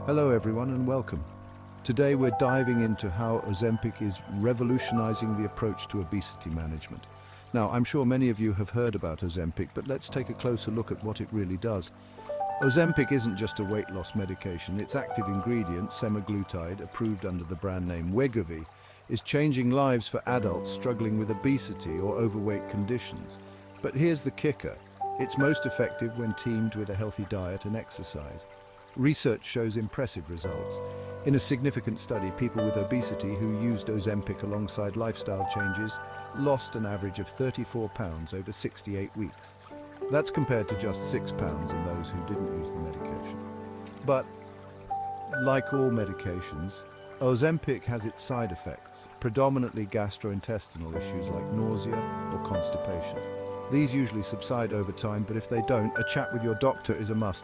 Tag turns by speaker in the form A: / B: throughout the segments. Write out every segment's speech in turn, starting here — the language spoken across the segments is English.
A: Hello everyone and welcome. Today we're diving into how Ozempic is revolutionizing the approach to obesity management. Now, I'm sure many of you have heard about Ozempic, but let's take a closer look at what it really does. Ozempic isn't just a weight loss medication. Its active ingredient, semaglutide, approved under the brand name Wegovy, is changing lives for adults struggling with obesity or overweight conditions. But here's the kicker. It's most effective when teamed with a healthy diet and exercise. Research shows impressive results. In a significant study, people with obesity who used Ozempic alongside lifestyle changes lost an average of 34 pounds over 68 weeks. That's compared to just 6 pounds in those who didn't use the medication. But, like all medications, Ozempic has its side effects, predominantly gastrointestinal issues like nausea or constipation. These usually subside over time, but if they don't, a chat with your doctor is a must.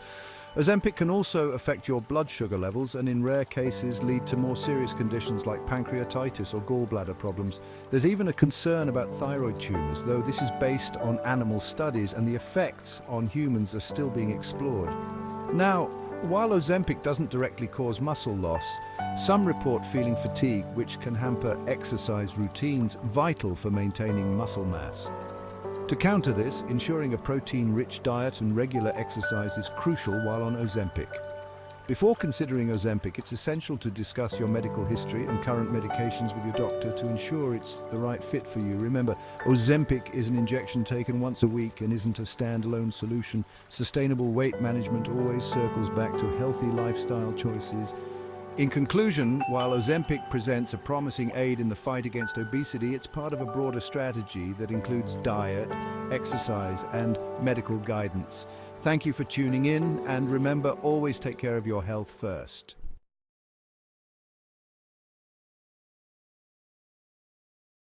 A: Ozempic can also affect your blood sugar levels and in rare cases lead to more serious conditions like pancreatitis or gallbladder problems. There's even a concern about thyroid tumors, though this is based on animal studies and the effects on humans are still being explored. Now, while Ozempic doesn't directly cause muscle loss, some report feeling fatigue, which can hamper exercise routines vital for maintaining muscle mass. To counter this, ensuring a protein-rich diet and regular exercise is crucial while on Ozempic. Before considering Ozempic, it's essential to discuss your medical history and current medications with your doctor to ensure it's the right fit for you. Remember, Ozempic is an injection taken once a week and isn't a standalone solution. Sustainable weight management always circles back to healthy lifestyle choices. In conclusion, while Ozempic presents a promising aid in the fight against obesity, it's part of a broader strategy that includes diet, exercise, and medical guidance. Thank you for tuning in, and remember, always take care of your health first.